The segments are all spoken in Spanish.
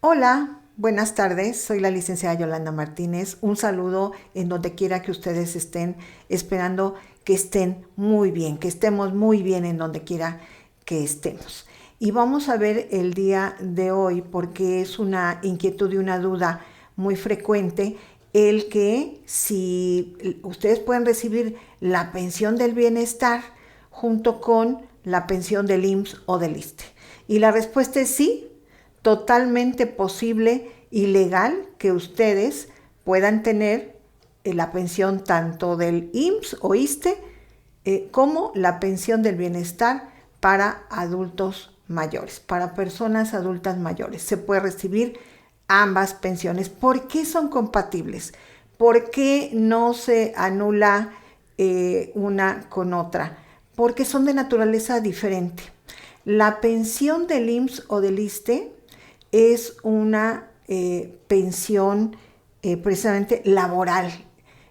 Hola, buenas tardes. Soy la licenciada Yolanda Martínez. Un saludo en donde quiera que ustedes estén, esperando que estén muy bien, que estemos muy bien en donde quiera que estemos. Y vamos a ver el día de hoy, porque es una inquietud y una duda muy frecuente, el que si ustedes pueden recibir la pensión del bienestar junto con la pensión del IMSS o del ISSSTE. Y la respuesta es sí, totalmente posible y legal que ustedes puedan tener la pensión tanto del IMSS o ISSSTE como la pensión del bienestar para adultos mayores, para personas adultas mayores. Se puede recibir ambas pensiones. ¿Por qué son compatibles? ¿Por qué no se anula una con otra? Porque son de naturaleza diferente. La pensión del IMSS o del ISSSTE es una pensión precisamente laboral.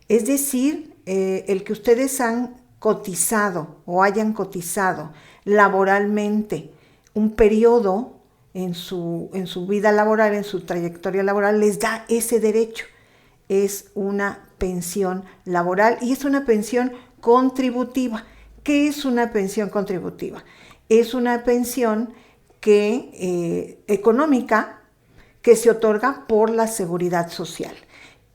Es decir, el que ustedes han cotizado o hayan cotizado laboralmente un periodo en su vida laboral, en su trayectoria laboral, les da ese derecho. Es una pensión laboral y es una pensión contributiva. ¿Qué es una pensión contributiva? Es una pensión económica que se otorga por la seguridad social.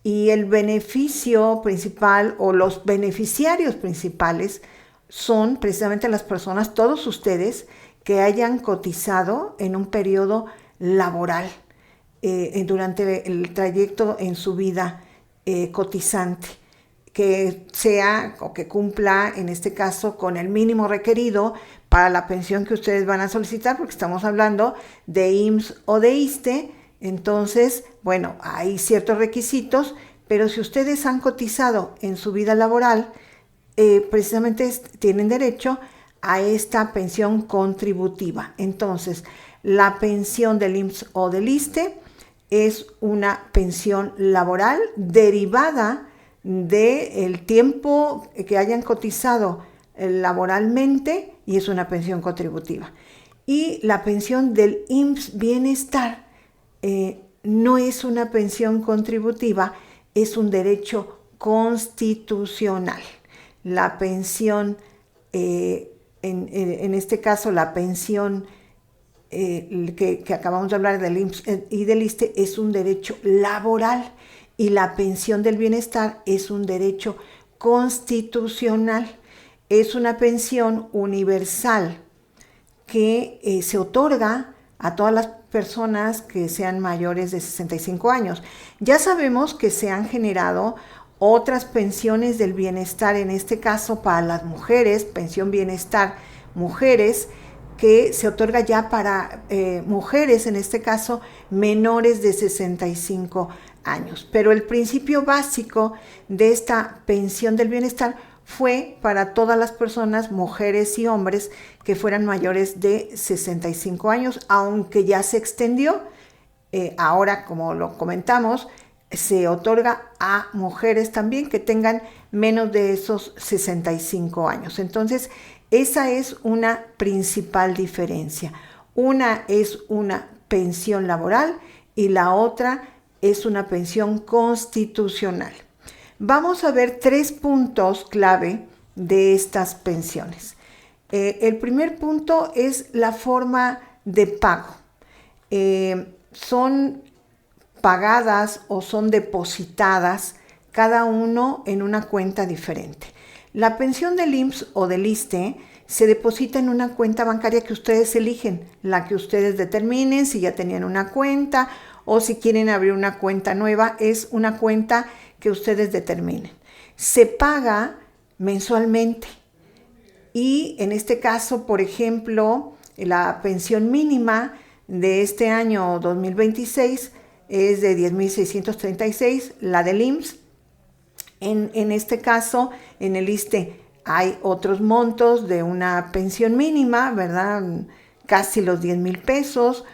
Y el beneficio principal o los beneficiarios principales son precisamente las personas, todos ustedes, que hayan cotizado en un periodo laboral durante el trayecto en su vida cotizante, que sea o que cumpla en este caso con el mínimo requerido para la pensión que ustedes van a solicitar, porque estamos hablando de IMSS o de ISSSTE. Entonces, bueno, hay ciertos requisitos, pero si ustedes han cotizado en su vida laboral, precisamente tienen derecho a esta pensión contributiva. Entonces, la pensión del IMSS o del ISSSTE es una pensión laboral derivada del tiempo que hayan cotizado laboralmente y es una pensión contributiva. Y la pensión del IMSS Bienestar no es una pensión contributiva, es un derecho constitucional. La pensión, en este caso la pensión que acabamos de hablar del IMSS y del ISSSTE es un derecho laboral y la pensión del bienestar es un derecho constitucional. Es una pensión universal que se otorga a todas las personas que sean mayores de 65 años. Ya sabemos que se han generado otras pensiones del bienestar, en este caso para las mujeres, pensión bienestar mujeres, que se otorga ya para mujeres, en este caso, menores de 65 años. Pero el principio básico de esta pensión del bienestar fue para todas las personas, mujeres y hombres, que fueran mayores de 65 años, aunque ya se extendió. Ahora, como lo comentamos, se otorga a mujeres también que tengan menos de esos 65 años. Entonces, esa es una principal diferencia. Una es una pensión laboral y la otra es una pensión constitucional. Vamos a ver 3 puntos clave de estas pensiones. El primer punto es la forma de pago. Son pagadas o son depositadas cada uno en una cuenta diferente. La pensión del IMSS o del ISSSTE se deposita en una cuenta bancaria que ustedes eligen, la que ustedes determinen, si ya tenían una cuenta o si quieren abrir una cuenta nueva, es una cuenta que ustedes determinen. Se paga mensualmente y en este caso, por ejemplo, la pensión mínima de este año 2026 es de 10,636, la del IMSS. En este caso, en el ISSSTE hay otros montos de una pensión mínima, ¿verdad? Casi los 10,000 pesos.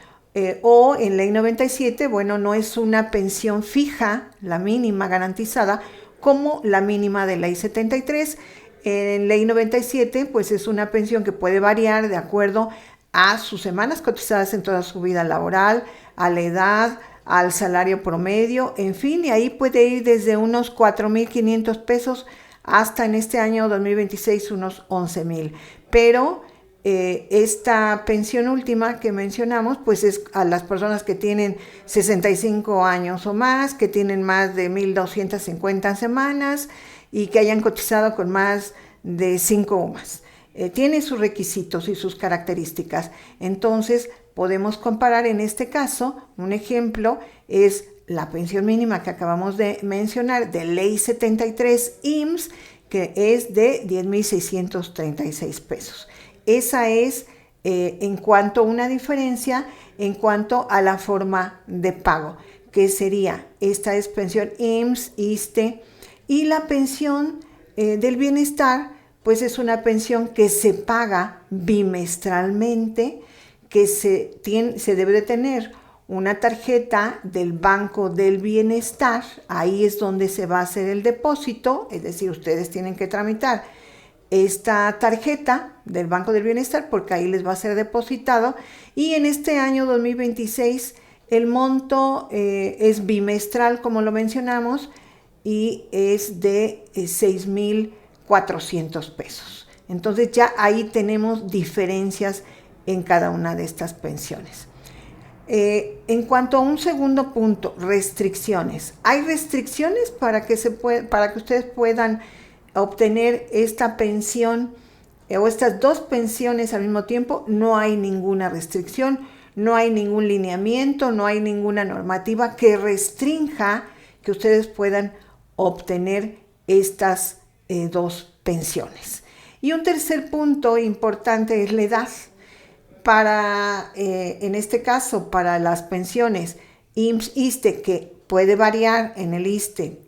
O en ley 97, bueno, no es una pensión fija, la mínima garantizada, como la mínima de ley 73. En ley 97, pues es una pensión que puede variar de acuerdo a sus semanas cotizadas en toda su vida laboral, a la edad, al salario promedio, en fin, y ahí puede ir desde unos 4,500 pesos hasta en este año 2026 unos 11,000. Pero esta pensión última que mencionamos, pues es a las personas que tienen 65 años o más, que tienen más de 1,250 semanas y que hayan cotizado con más de 5 o más. Tiene sus requisitos y sus características. Entonces, podemos comparar en este caso, un ejemplo es la pensión mínima que acabamos de mencionar de Ley 73 IMSS, que es de 10,636 pesos. Esa es en cuanto a una diferencia en cuanto a la forma de pago, que sería, esta es pensión IMSS, ISSSTE, y la pensión del bienestar, pues es una pensión que se paga bimestralmente, que se debe de tener una tarjeta del Banco del Bienestar, ahí es donde se va a hacer el depósito, es decir, ustedes tienen que tramitar esta tarjeta del Banco del Bienestar porque ahí les va a ser depositado, y en este año 2026 el monto es bimestral, como lo mencionamos, y es de 6,400 pesos. Entonces ya ahí tenemos diferencias en cada una de estas pensiones. En cuanto a un segundo punto, restricciones. Hay restricciones para que ustedes puedan obtener esta pensión o estas dos pensiones al mismo tiempo. No hay ninguna restricción, no hay ningún lineamiento, no hay ninguna normativa que restrinja que ustedes puedan obtener estas dos pensiones. Y un tercer punto importante es la edad. En este caso, para las pensiones IMSS-ISSSTE, que puede variar en el ISSSTE,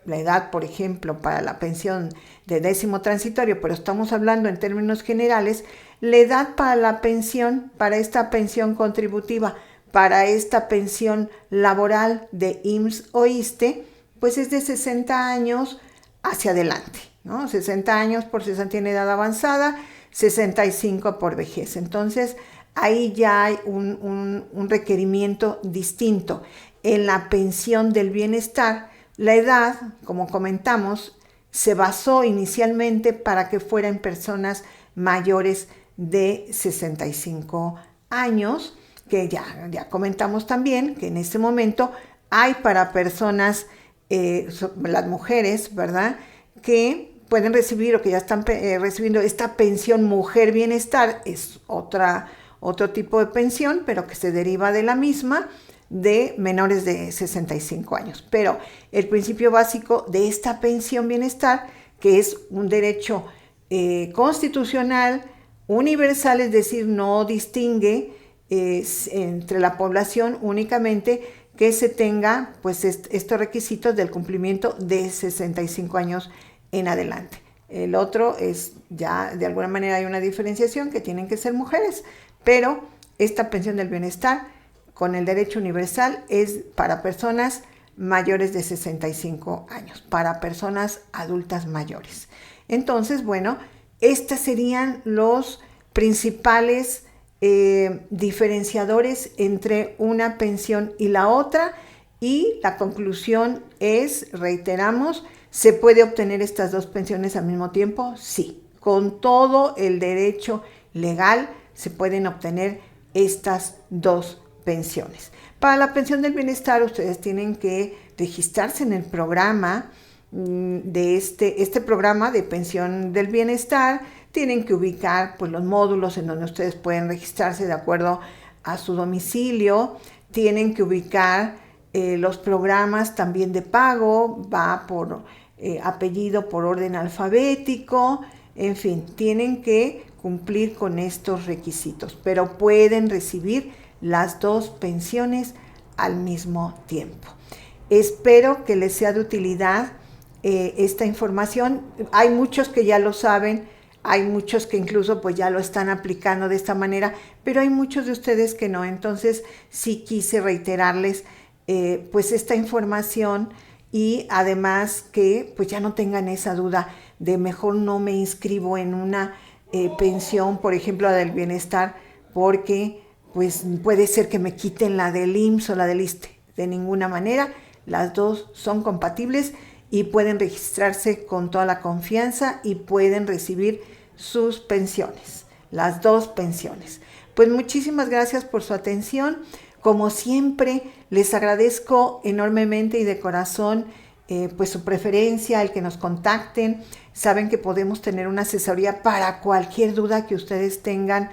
la edad, por ejemplo, para la pensión de 10º transitorio, pero estamos hablando en términos generales, la edad para la pensión, para esta pensión contributiva, para esta pensión laboral de IMSS o ISSSTE, pues es de 60 años hacia adelante, ¿no? 60 años por cesantía en edad avanzada, 65 por vejez. Entonces, ahí ya hay un requerimiento distinto. En la pensión del bienestar, la edad, como comentamos, se basó inicialmente para que fueran personas mayores de 65 años, que ya comentamos también que en este momento hay para personas, las mujeres, ¿verdad?, que pueden recibir o que ya están recibiendo esta pensión mujer bienestar, es otro tipo de pensión, pero que se deriva de la misma, de menores de 65 años. Pero el principio básico de esta pensión bienestar, que es un derecho constitucional, universal, es decir, no distingue entre la población, únicamente que se tenga pues estos requisitos del cumplimiento de 65 años en adelante. El otro es ya de alguna manera hay una diferenciación que tienen que ser mujeres, pero esta pensión del bienestar con el derecho universal es para personas mayores de 65 años, para personas adultas mayores. Entonces, bueno, estos serían los principales diferenciadores entre una pensión y la otra, y la conclusión es, reiteramos, ¿se puede obtener estas dos pensiones al mismo tiempo? Sí, con todo el derecho legal se pueden obtener estas dos pensiones. Para la pensión del bienestar, ustedes tienen que registrarse en el programa de este programa de pensión del bienestar. Tienen que ubicar pues los módulos en donde ustedes pueden registrarse de acuerdo a su domicilio. Tienen que ubicar los programas también de pago, va por apellido, por orden alfabético, en fin, tienen que cumplir con estos requisitos, pero pueden recibir las dos pensiones al mismo tiempo. Espero que les sea de utilidad esta información. Hay muchos que ya lo saben, hay muchos que incluso pues ya lo están aplicando de esta manera, pero hay muchos de ustedes que no. Entonces sí quise reiterarles pues esta información, y además que pues ya no tengan esa duda de mejor no me inscribo en una pensión, por ejemplo la del bienestar, porque pues puede ser que me quiten la del IMSS o la del ISSSTE. De ninguna manera, las dos son compatibles y pueden registrarse con toda la confianza y pueden recibir sus pensiones, las dos pensiones. Pues muchísimas gracias por su atención. Como siempre, les agradezco enormemente y de corazón pues su preferencia, el que nos contacten. Saben que podemos tener una asesoría para cualquier duda que ustedes tengan,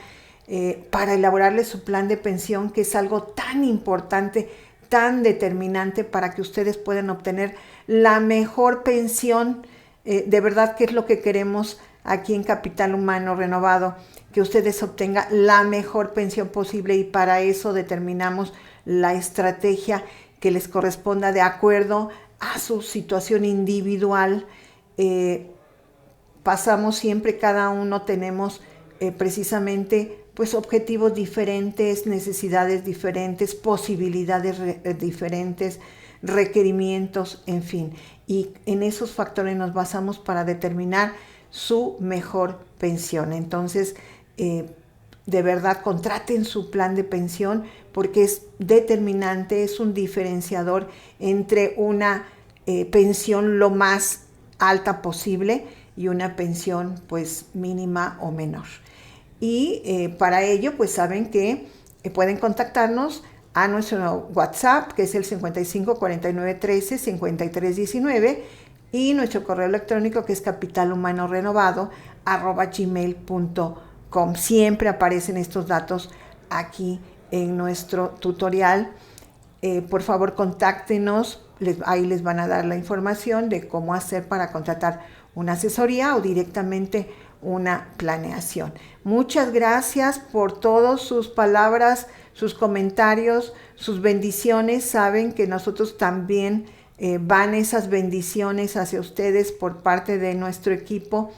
para elaborarles su plan de pensión, que es algo tan importante, tan determinante para que ustedes puedan obtener la mejor pensión. De verdad que es lo que queremos aquí en Capital Humano Renovado, que ustedes obtengan la mejor pensión posible, y para eso determinamos la estrategia que les corresponda de acuerdo a su situación individual. Pasamos siempre, cada uno tenemos precisamente pues objetivos diferentes, necesidades diferentes, posibilidades diferentes, requerimientos, en fin. Y en esos factores nos basamos para determinar su mejor pensión. Entonces, de verdad, contraten su plan de pensión, porque es determinante, es un diferenciador entre una pensión lo más alta posible y una pensión pues mínima o menor. Y para ello pues saben que pueden contactarnos a nuestro WhatsApp, que es el 55 49 13 53 19, y nuestro correo electrónico, que es capitalhumanorenovado@gmail.com. Siempre aparecen estos datos aquí en nuestro tutorial. Por favor, contáctenos, ahí les van a dar la información de cómo hacer para contratar una asesoría o directamente una planeación. Muchas gracias por todas sus palabras, sus comentarios, sus bendiciones. Saben que nosotros también van esas bendiciones hacia ustedes por parte de nuestro equipo,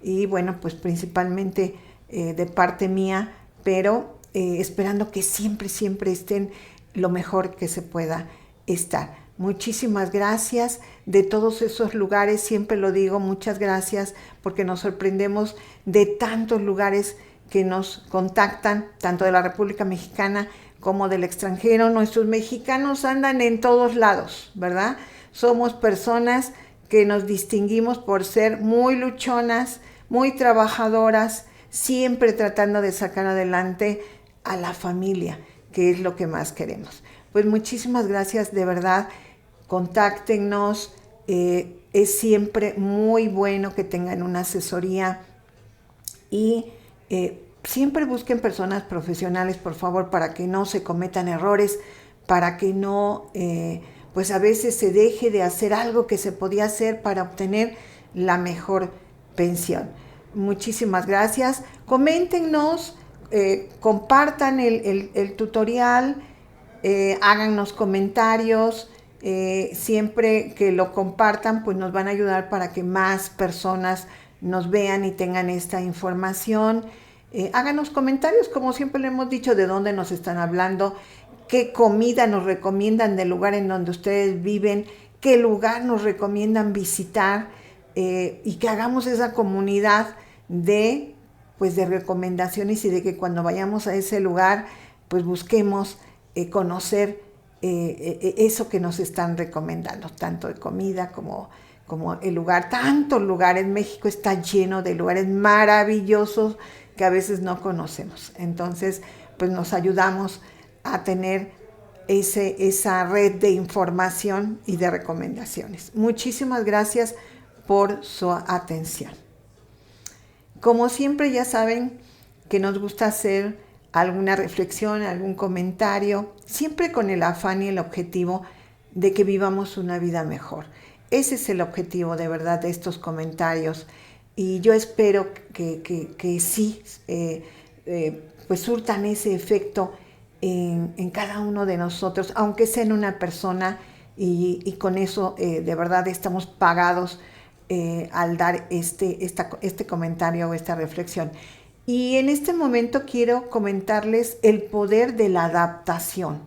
y bueno, pues principalmente de parte mía, pero esperando que siempre estén lo mejor que se pueda estar. Muchísimas gracias de todos esos lugares, siempre lo digo, muchas gracias, porque nos sorprendemos de tantos lugares que nos contactan, tanto de la República Mexicana como del extranjero. Nuestros mexicanos andan en todos lados, ¿verdad? Somos personas que nos distinguimos por ser muy luchonas, muy trabajadoras, siempre tratando de sacar adelante a la familia, que es lo que más queremos. Pues muchísimas gracias, de verdad. Contáctenos, es siempre muy bueno que tengan una asesoría, y siempre busquen personas profesionales, por favor, para que no se cometan errores, para que no, pues a veces se deje de hacer algo que se podía hacer para obtener la mejor pensión. Muchísimas gracias. Coméntenos, compartan el tutorial, háganos comentarios. Siempre que lo compartan, pues nos van a ayudar para que más personas nos vean y tengan esta información. Háganos comentarios, como siempre le hemos dicho, de dónde nos están hablando, qué comida nos recomiendan del lugar en donde ustedes viven, qué lugar nos recomiendan visitar, y que hagamos esa comunidad de recomendaciones, y de que cuando vayamos a ese lugar pues busquemos conocer eso que nos están recomendando, tanto de comida como el lugar. Tantos lugares, México está lleno de lugares maravillosos que a veces no conocemos. Entonces, pues nos ayudamos a tener esa red de información y de recomendaciones. Muchísimas gracias por su atención. Como siempre, ya saben que nos gusta hacer alguna reflexión, algún comentario, siempre con el afán y el objetivo de que vivamos una vida mejor. Ese es el objetivo, de verdad, de estos comentarios, y yo espero que sí, pues surtan ese efecto en cada uno de nosotros, aunque sea en una persona, y con eso de verdad estamos pagados al dar este comentario o esta reflexión. Y en este momento quiero comentarles el poder de la adaptación.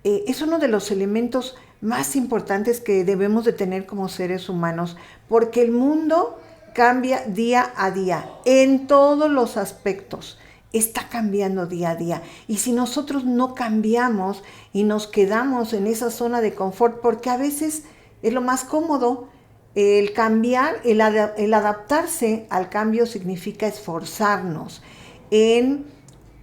Es uno de los elementos más importantes que debemos de tener como seres humanos, porque el mundo cambia día a día en todos los aspectos, está cambiando día a día. Y si nosotros no cambiamos y nos quedamos en esa zona de confort, porque a veces es lo más cómodo, el cambiar, el adaptarse al cambio significa esforzarnos en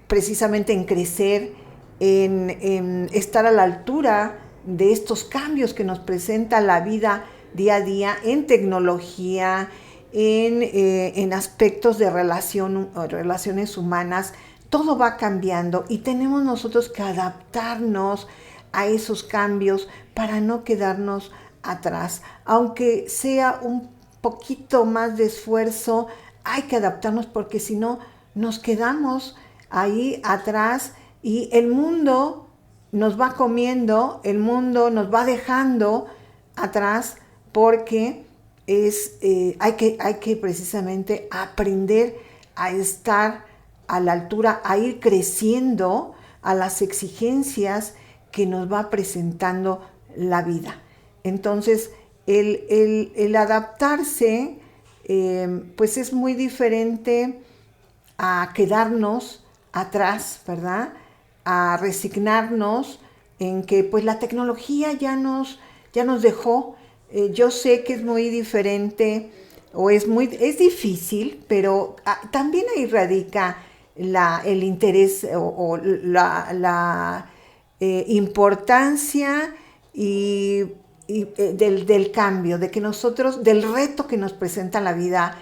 precisamente en crecer, en estar a la altura de estos cambios que nos presenta la vida día a día en tecnología, en aspectos de relaciones humanas. Todo va cambiando y tenemos nosotros que adaptarnos a esos cambios para no quedarnos atrás. Aunque sea un poquito más de esfuerzo, hay que adaptarnos porque si no nos quedamos ahí atrás y el mundo nos va comiendo, el mundo nos va dejando atrás porque hay que precisamente aprender a estar a la altura, a ir creciendo a las exigencias que nos va presentando la vida. Entonces, el adaptarse, pues es muy diferente a quedarnos atrás, ¿verdad? A resignarnos en que pues la tecnología ya nos dejó. Yo sé que es muy diferente o es difícil, pero también ahí radica el interés o la importancia del cambio, de que nosotros, del reto que nos presenta la vida,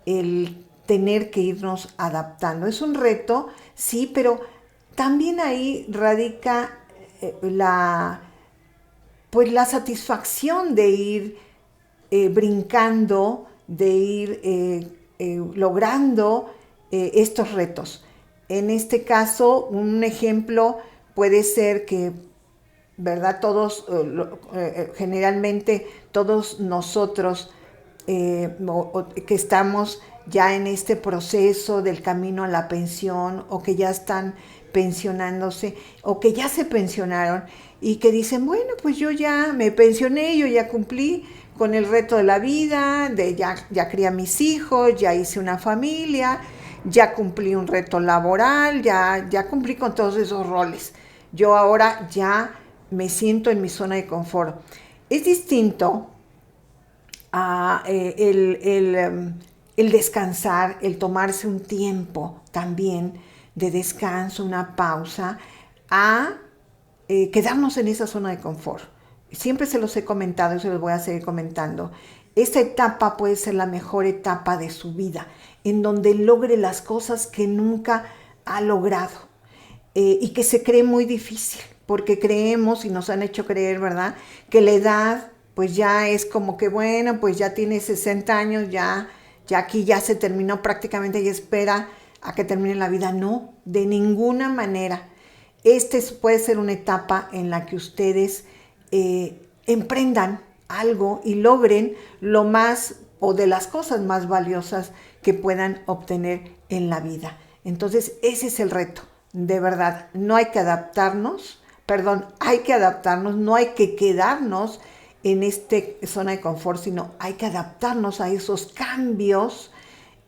el tener que irnos adaptando. Es un reto, sí, pero también ahí radica la satisfacción de ir brincando, de ir logrando estos retos. En este caso, un ejemplo puede ser que, ¿verdad? Todos, generalmente todos nosotros que estamos ya en este proceso del camino a la pensión o que ya están pensionándose o que ya se pensionaron y que dicen, bueno, pues yo ya me pensioné, yo ya cumplí con el reto de la vida, ya crié a mis hijos, ya hice una familia, ya cumplí un reto laboral, ya cumplí con todos esos roles. Yo ahora ya me siento en mi zona de confort. Es distinto a el descansar, el tomarse un tiempo también de descanso, una pausa, a quedarnos en esa zona de confort. Siempre se los he comentado y se los voy a seguir comentando. Esta etapa puede ser la mejor etapa de su vida, en donde logre las cosas que nunca ha logrado y que se cree muy difícil, porque creemos y nos han hecho creer, ¿verdad?, que la edad pues ya es como que, bueno, pues ya tiene 60 años, ya aquí ya se terminó prácticamente y espera a que termine la vida. No, de ninguna manera. Puede ser una etapa en la que ustedes emprendan algo y logren lo más o de las cosas más valiosas que puedan obtener en la vida. Entonces, ese es el reto, de verdad. No hay que adaptarnos, no hay que quedarnos en esta zona de confort, sino hay que adaptarnos a esos cambios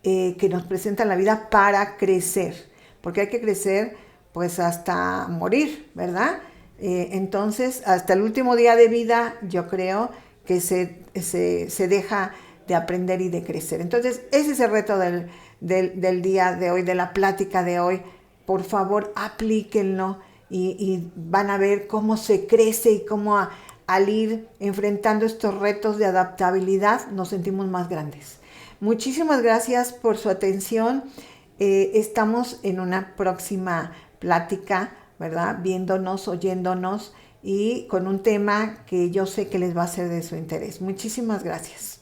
que nos presenta la vida para crecer, porque hay que crecer pues hasta morir, ¿verdad? Entonces, hasta el último día de vida, yo creo que se deja de aprender y de crecer. Entonces, ese es el reto del día de hoy, de la plática de hoy. Por favor, aplíquenlo y van a ver cómo se crece y cómo al ir enfrentando estos retos de adaptabilidad nos sentimos más grandes. Muchísimas gracias por su atención. Estamos en una próxima plática, ¿verdad? Viéndonos, oyéndonos y con un tema que yo sé que les va a ser de su interés. Muchísimas gracias.